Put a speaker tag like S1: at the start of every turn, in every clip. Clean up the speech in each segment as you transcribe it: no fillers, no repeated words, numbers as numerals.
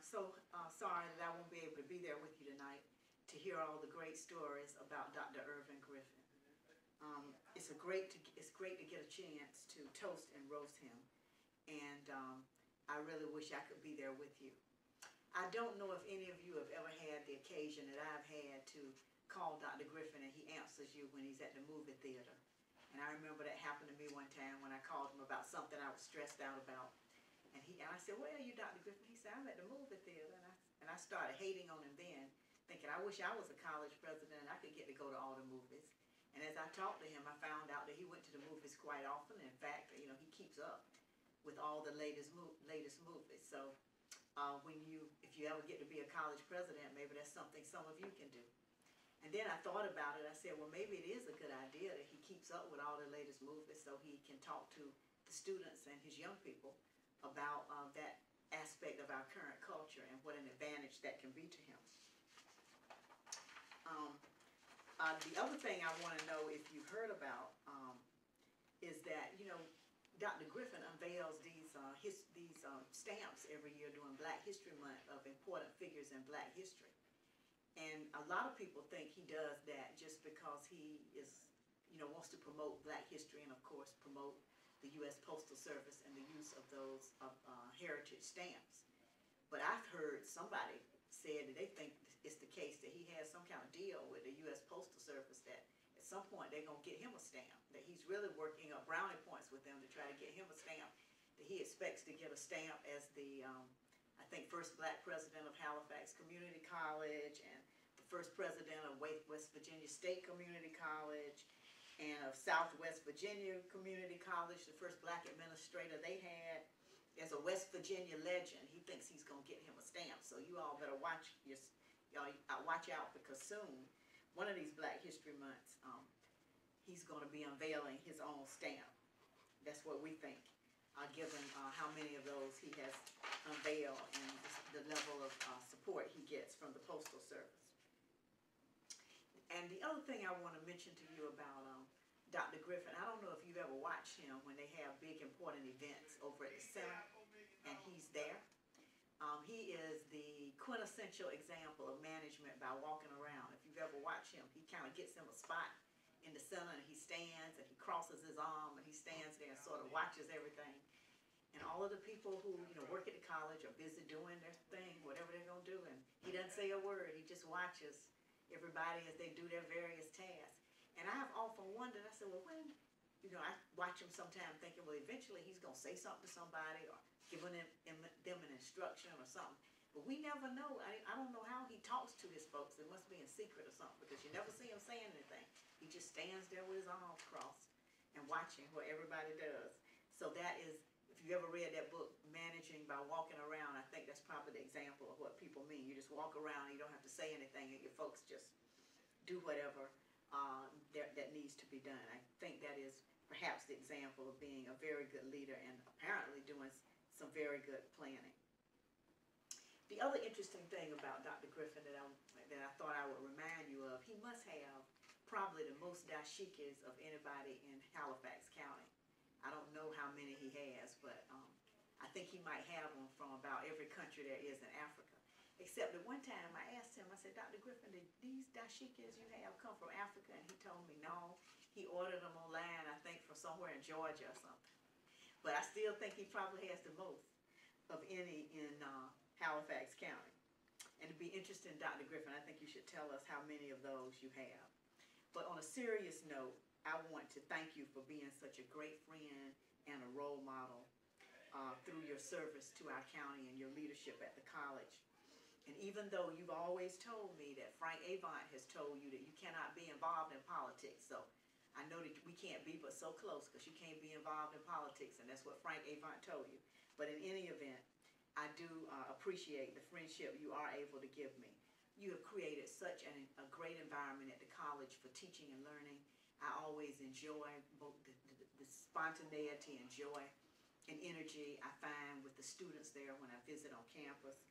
S1: so sorry that I won't be able to be there with you tonight to hear all the great stories about Dr. Irvin Griffin. It's great to get a chance to toast and roast him, and I really wish I could be there with you. I don't know if any of you have ever had the occasion that I've had to call Dr. Griffin and he answers you when he's at the movie theater. And I remember that happened to me one time when I called him about something I was stressed out about. And I said, "Where are you, Dr. Griffin?" He said, "I'm at the movie theater." And I started hating on him then, thinking I wish I was a college president and I could get to go to all the movies. And as I talked to him, I found out that he went to the movies quite often. In fact, you know, he keeps up with all the latest movies. So if you ever get to be a college president, maybe that's something some of you can do. And then I thought about it. I said, well, maybe it is a good idea that he keeps up with all the latest movies so he can talk to the students and his young people about that aspect of our current culture and what an advantage that can be to him. The other thing I want to know, if you've heard about, is that, you know, Dr. Griffin unveils these stamps every year during Black History Month of important figures in Black history. And a lot of people think he does that just because he is, you know, wants to promote Black history and, of course, promote the U.S. Postal Service and the use of those heritage stamps. But I've heard somebody said that they think it's the case that he has some kind of deal with the U.S. Postal Service that at some point they're going to get him a stamp, that he's really working up brownie points with them to try to get him a stamp, that he expects to get a stamp as the, I think, first Black president of Halifax Community College and the first president of West Virginia State Community College and of Southwest Virginia Community College, the first Black administrator they had. As a West Virginia legend, he thinks he's going to get him a stamp. So you all better watch out, because soon, one of these Black History Months, he's going to be unveiling his own stamp. That's what we think, given how many of those he has unveiled and the level of support he gets from the Postal Service. And the other thing I want to mention to you about Dr. Griffin, I don't know if you've ever watched him when they have big important events over at the center and he's there. He is the quintessential example of management by walking around. If you've ever watched him, he kind of gets him a spot in the center and he stands and he crosses his arm and he stands there and sort of watches everything. And all of the people who, you know, work at the college are busy doing their thing, whatever they're going to do, and he doesn't say a word. He just watches everybody as they do their various tasks. And I have often wondered, I said, well, when, you know, I watch him sometime thinking, well, eventually he's going to say something to somebody or giving them an instruction or something. But we never know. I don't know how he talks to his folks. It must be in secret or something, because you never see him saying anything. He just stands there with his arms crossed and watching what everybody does. So that is, if you ever read that book, Managing by Walking Around, I think that's probably the example of what people mean. You just walk around, you don't have to say anything, and your folks just do whatever that needs to be done. I think that is perhaps the example of being a very good leader and apparently doing some very good planning. The other interesting thing about Dr. Griffin that I thought I would remind you of, he must have probably the most dashikis of anybody in Halifax County. I don't know how many he has, but I think he might have them from about every country there is in Africa. Except that one time I asked him, I said, Dr. Griffin, did these dashikis you have come from Africa? And he told me no. He ordered them online, I think, from somewhere in Georgia or something. But I still think he probably has the most of any in Halifax County. And it'd be interesting, Dr. Griffin, I think you should tell us how many of those you have. But on a serious note, I want to thank you for being such a great friend and a role model through your service to our county and your leadership at the college. And even though you've always told me that Frank Avant has told you that you cannot be involved in politics, so I know that we can't be but so close because you can't be involved in politics, and that's what Frank Avant told you. But in any event, I do appreciate the friendship you are able to give me. You have created such a great environment at the college for teaching and learning. I always enjoy both the spontaneity and joy and energy I find with the students there when I visit on campus.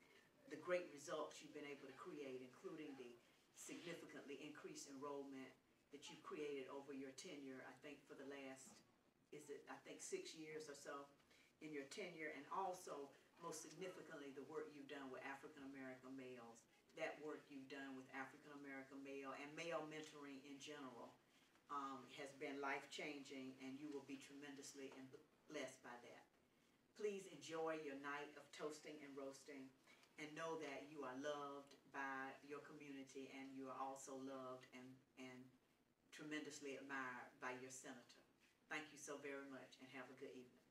S1: The great results you've been able to create, including the significantly increased enrollment that you've created over your tenure, I think for the last, I think 6 years or so in your tenure, and also most significantly, the work you've done with African American males, that work you've done with African American male and male mentoring in general has been life-changing, and you will be tremendously blessed by that. Please enjoy your night of toasting and roasting, and know that you are loved by your community, and you are also loved and tremendously admired by your senator. Thank you so very much, and have a good evening.